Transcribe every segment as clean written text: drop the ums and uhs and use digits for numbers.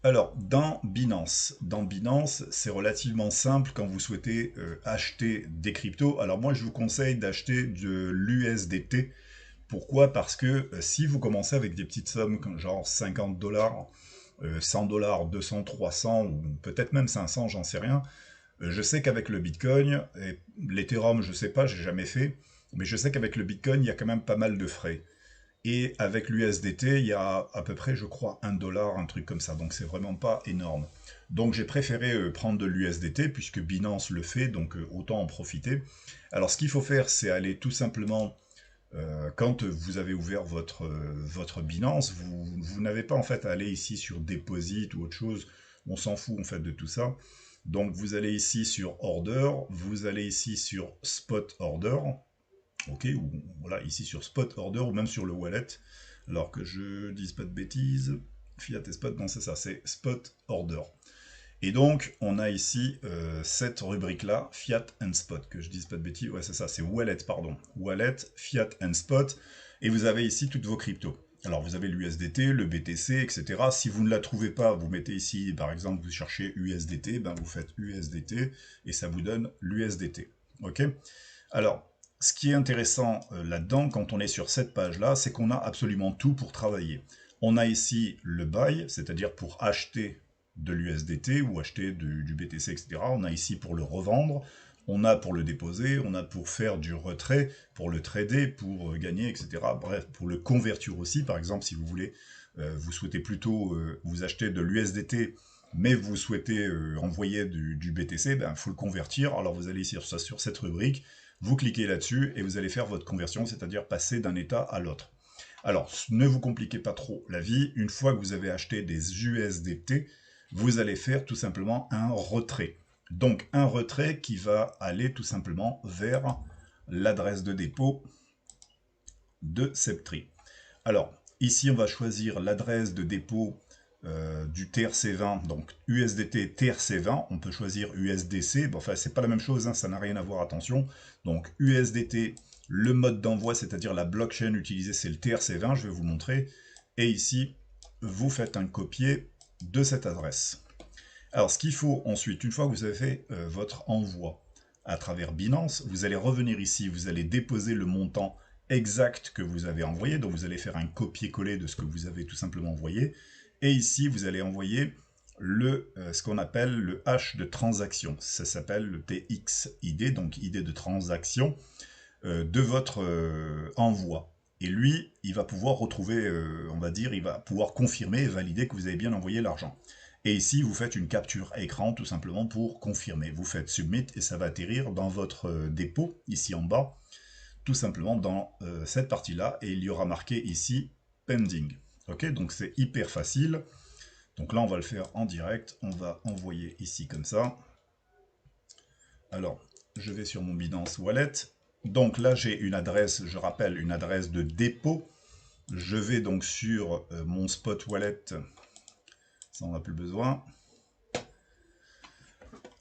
Alors, dans Binance, c'est relativement simple quand vous souhaitez acheter des cryptos. Alors moi, je vous conseille d'acheter de l'USDT. Pourquoi? Parce que si vous commencez avec des petites sommes comme genre 50 dollars, 100 dollars, 200, 300 ou peut-être même 500, j'en sais rien. Je sais qu'avec le Bitcoin, et l'Ethereum, je sais pas, j'ai jamais fait, mais je sais qu'avec le Bitcoin, il y a quand même pas mal de frais. Et avec l'USDT, il y a à peu près, je crois, 1 dollar, un truc comme ça. Donc c'est vraiment pas énorme. Donc j'ai préféré prendre de l'USDT puisque Binance le fait, donc autant en profiter. Alors ce qu'il faut faire, c'est aller tout simplement, quand vous avez ouvert votre Binance, vous n'avez pas en fait à aller ici sur Deposit ou autre chose. On s'en fout en fait de tout ça. Donc vous allez ici sur Order, vous allez ici sur Spot Order. Ok, ou voilà, ici sur Spot Order ou même sur le wallet. Alors que je dise pas de bêtises, Fiat et Spot, non c'est ça, c'est Spot Order. Et donc on a ici cette rubrique-là, Fiat and Spot, que je dise pas de bêtises, ouais c'est ça, c'est Wallet, pardon. Wallet, Fiat and Spot, et vous avez ici toutes vos cryptos. Alors vous avez l'USDT, le BTC, etc. Si vous ne la trouvez pas, vous mettez ici, par exemple, vous cherchez USDT, ben vous faites USDT, et ça vous donne l'USDT. Ok. Alors, ce qui est intéressant là-dedans, quand on est sur cette page-là, c'est qu'on a absolument tout pour travailler. On a ici le buy, c'est-à-dire pour acheter de l'USDT ou acheter du BTC, etc. On a ici pour le revendre, on a pour le déposer, on a pour faire du retrait, pour le trader, pour gagner, etc. Bref, pour le convertir aussi, par exemple, si vous voulez, vous souhaitez plutôt vous acheter de l'USDT, mais vous souhaitez envoyer du BTC, il faut le convertir. Alors vous allez ici sur cette rubrique, vous cliquez là-dessus et vous allez faire votre conversion, c'est-à-dire passer d'un état à l'autre. Alors, ne vous compliquez pas trop la vie. Une fois que vous avez acheté des USDT, vous allez faire tout simplement un retrait. Donc, un retrait qui va aller tout simplement vers l'adresse de dépôt de Septree. Alors, ici, on va choisir l'adresse de dépôt du TRC20, donc USDT TRC20. On peut choisir USDC. Bon, enfin, c'est pas la même chose, hein, ça n'a rien à voir, attention. Donc, USDT, le mode d'envoi, c'est-à-dire la blockchain utilisée, c'est le TRC20. Je vais vous montrer. Et ici, vous faites un copier de cette adresse. Alors, ce qu'il faut ensuite, une fois que vous avez fait votre envoi à travers Binance, vous allez revenir ici, vous allez déposer le montant exact que vous avez envoyé. Donc, vous allez faire un copier-coller de ce que vous avez tout simplement envoyé. Et ici, vous allez envoyer ce qu'on appelle le hash de transaction. Ça s'appelle le TXID, donc ID de transaction de votre envoi. Et lui, il va pouvoir retrouver, on va dire, il va pouvoir confirmer et valider que vous avez bien envoyé l'argent. Et ici, vous faites une capture écran tout simplement pour confirmer. Vous faites Submit et ça va atterrir dans votre dépôt, ici en bas, tout simplement dans cette partie-là. Et il y aura marqué ici Pending. Ok, donc c'est hyper facile. Donc là, on va le faire en direct. On va envoyer ici comme ça. Alors, je vais sur mon Binance Wallet. Donc là, j'ai une adresse, je rappelle, une adresse de dépôt. Je vais donc sur mon Spot Wallet. Ça, on n'a plus besoin.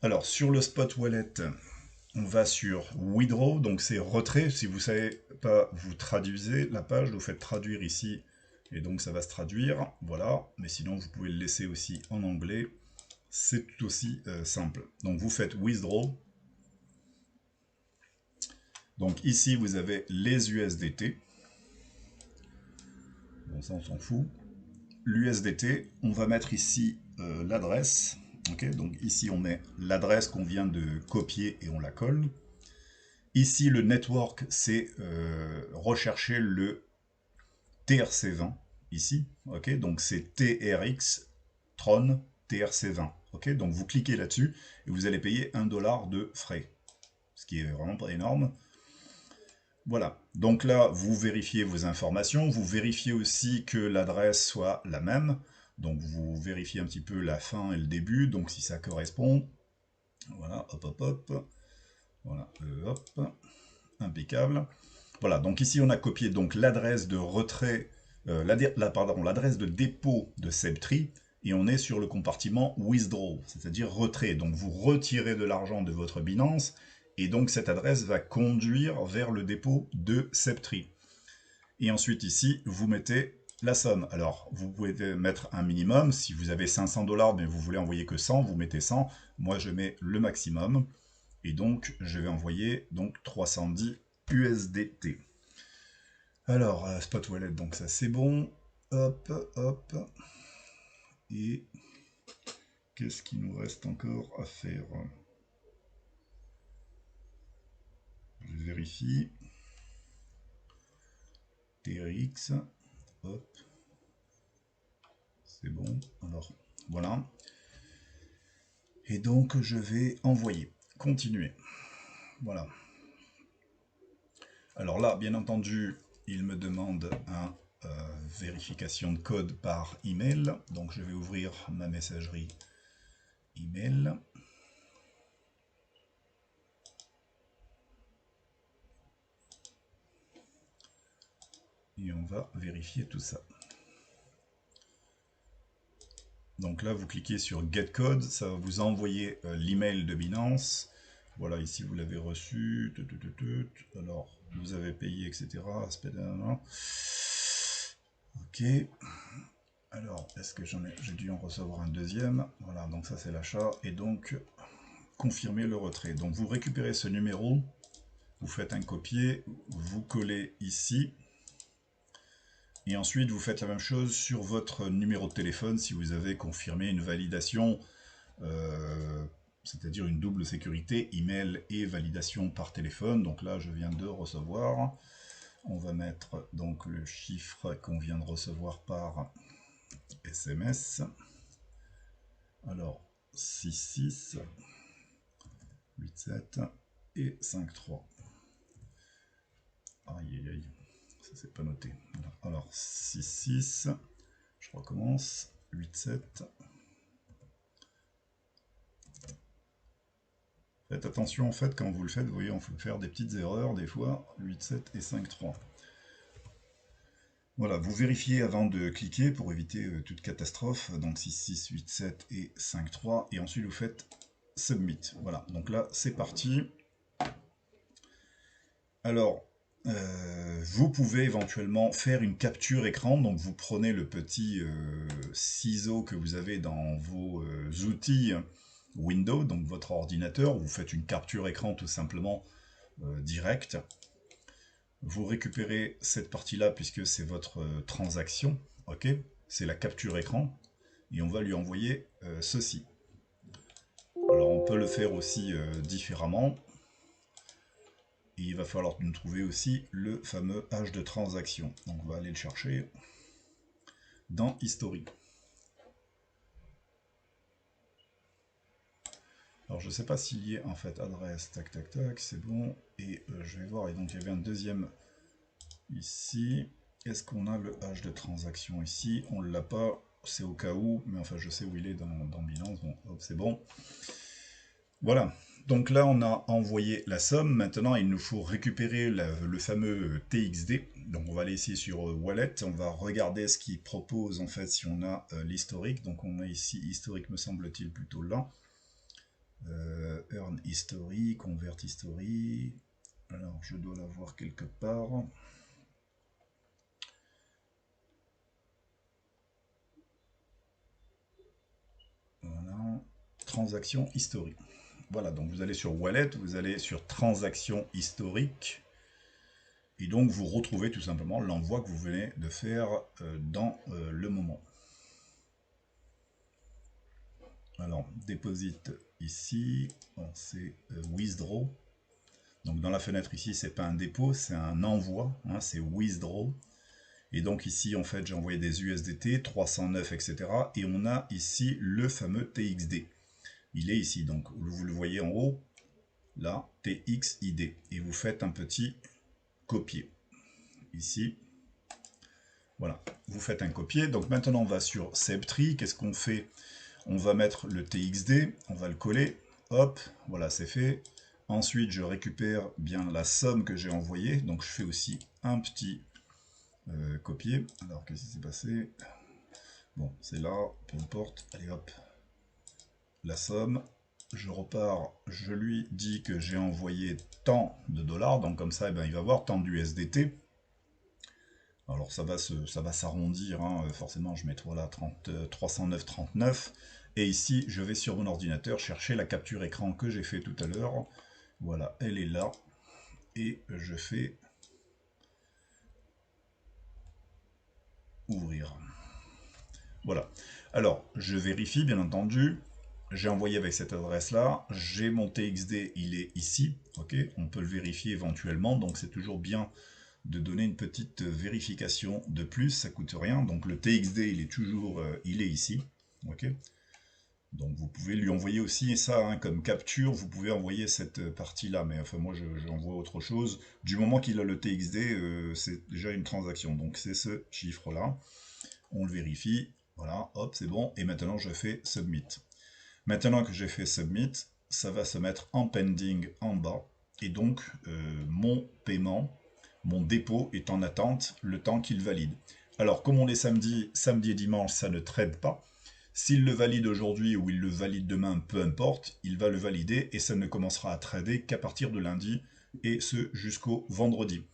Alors, sur le Spot Wallet, on va sur Withdraw, donc c'est retrait. Si vous ne savez pas, vous traduisez la page, vous faites traduire ici, et donc ça va se traduire. Voilà, mais sinon, vous pouvez le laisser aussi en anglais. C'est tout aussi simple. Donc, vous faites Withdraw. Donc, ici, vous avez les USDT. Bon, ça, on s'en fout. L'USDT, on va mettre ici l'adresse. Ok, donc ici, on met l'adresse qu'on vient de copier et on la colle. Ici, le network, c'est rechercher le TRC20, ici, ok, donc c'est TRX Tron TRC20, ok, donc vous cliquez là-dessus et vous allez payer 1 dollar de frais, ce qui est vraiment pas énorme. Voilà, donc là, vous vérifiez vos informations, vous vérifiez aussi que l'adresse soit la même, donc vous vérifiez un petit peu la fin et le début, donc si ça correspond, voilà, hop, hop, hop, voilà, hop, impeccable. Voilà, donc ici on a copié donc l'adresse de retrait, l'adresse de dépôt de Septree, et on est sur le compartiment Withdraw, c'est-à-dire retrait. Donc vous retirez de l'argent de votre Binance, et donc cette adresse va conduire vers le dépôt de Septree. Et ensuite ici, vous mettez la somme. Alors, vous pouvez mettre un minimum. Si vous avez 500 dollars, mais vous voulez envoyer que 100, vous mettez 100. Moi, je mets le maximum. Et donc, je vais envoyer donc 310 USDT. Alors, Spot Wallet, donc ça c'est bon. Hop, hop. Et qu'est-ce qu'il nous reste encore à faire? Je vérifie. TRX. Hop. C'est bon. Alors, voilà. Et donc, je vais envoyer. Continuer. Voilà. Alors là, bien entendu, il me demande un vérification de code par email. Donc, je vais ouvrir ma messagerie email. Et on va vérifier tout ça. Donc là, vous cliquez sur Get Code, ça va vous envoyer l'email de Binance. Voilà, ici vous l'avez reçu. Alors, vous avez payé, etc. Ok. Alors, est-ce que j'ai dû en recevoir un deuxième? Voilà, donc ça c'est l'achat. Et donc, confirmer le retrait. Donc vous récupérez ce numéro, vous faites un copier, vous collez ici. Et ensuite, vous faites la même chose sur votre numéro de téléphone si vous avez confirmé une validation, c'est-à-dire une double sécurité, email et validation par téléphone. Donc là, je viens de recevoir. On va mettre donc le chiffre qu'on vient de recevoir par SMS. Alors, 66, 87 et 53. Aïe, aïe, aïe. Ça, c'est pas noté. Alors, 66, je recommence. 87. Faites attention en fait quand vous le faites, vous voyez, on peut faire des petites erreurs des fois. 87 et 53. Voilà, vous vérifiez avant de cliquer pour éviter toute catastrophe. Donc 66, 87 et 53. Et ensuite vous faites Submit. Voilà, donc là c'est parti. Alors, vous pouvez éventuellement faire une capture écran. Donc vous prenez le petit ciseau que vous avez dans vos outils Windows, donc votre ordinateur. Vous faites une capture écran tout simplement direct. Vous récupérez cette partie-là puisque c'est votre transaction. Ok, c'est la capture écran. Et on va lui envoyer ceci. Alors on peut le faire aussi différemment. Et il va falloir nous trouver aussi le fameux hash de transaction. Donc on va aller le chercher dans History. Alors je ne sais pas s'il y a en fait adresse, tac tac tac, c'est bon. Et je vais voir, et donc il y avait un deuxième ici. Est-ce qu'on a le hash de transaction ici? On ne l'a pas, c'est au cas où, mais enfin je sais où il est dans Binance. Bon, hop, c'est bon. Voilà. Donc là, on a envoyé la somme. Maintenant, il nous faut récupérer le fameux TXD. Donc on va aller ici sur Wallet. On va regarder ce qu'il propose en fait si on a l'historique. Donc on a ici historique, me semble-t-il, plutôt là. Earn History, Convert History. Alors je dois l'avoir quelque part. Voilà. Transaction historique. Voilà, donc vous allez sur Wallet, vous allez sur Transaction historique. Et donc vous retrouvez tout simplement l'envoi que vous venez de faire dans le moment. Alors, deposit ici, c'est withdraw. Donc dans la fenêtre ici, c'est pas un dépôt, c'est un envoi, hein, c'est withdraw. Et donc ici, en fait, j'ai envoyé des USDT, 309, etc. Et on a ici le fameux TXD. Il est ici, donc vous le voyez en haut, là, TXID. Et vous faites un petit copier. Ici, voilà, vous faites un copier. Donc maintenant, on va sur Subtree. Qu'est-ce qu'on fait? On va mettre le TXD, on va le coller. Hop, voilà, c'est fait. Ensuite, je récupère bien la somme que j'ai envoyée. Donc, je fais aussi un petit copier. Alors, qu'est-ce qui s'est passé? Bon, c'est là, peu importe. Allez, hop, la somme. Je repars, je lui dis que j'ai envoyé tant de dollars. Donc, comme ça, eh ben, il va voir tant d'USDT. Alors ça va s'arrondir, hein. Forcément je mets voilà, 309,39. Et ici, je vais sur mon ordinateur chercher la capture écran que j'ai fait tout à l'heure. Voilà, elle est là. Et je fais ouvrir. Voilà. Alors, je vérifie, bien entendu. J'ai envoyé avec cette adresse-là. J'ai mon TXD, il est ici. Ok, on peut le vérifier éventuellement. Donc, c'est toujours bien de donner une petite vérification de plus. Ça coûte rien. Donc, le TXD, il est toujours, il est ici. Ok. Donc, vous pouvez lui envoyer aussi ça, hein, comme capture. Vous pouvez envoyer cette partie-là. Mais enfin, moi, j'envoie autre chose. Du moment qu'il a le TXD, c'est déjà une transaction. Donc, c'est ce chiffre-là. On le vérifie, voilà, hop, c'est bon, et maintenant je fais Submit. Maintenant que j'ai fait Submit, ça va se mettre en pending en bas, et donc mon paiement, mon dépôt est en attente le temps qu'il valide. Alors, comme on est samedi, samedi et dimanche, ça ne trade pas. S'il le valide aujourd'hui ou il le valide demain, peu importe, il va le valider et ça ne commencera à trader qu'à partir de lundi, et ce jusqu'au vendredi.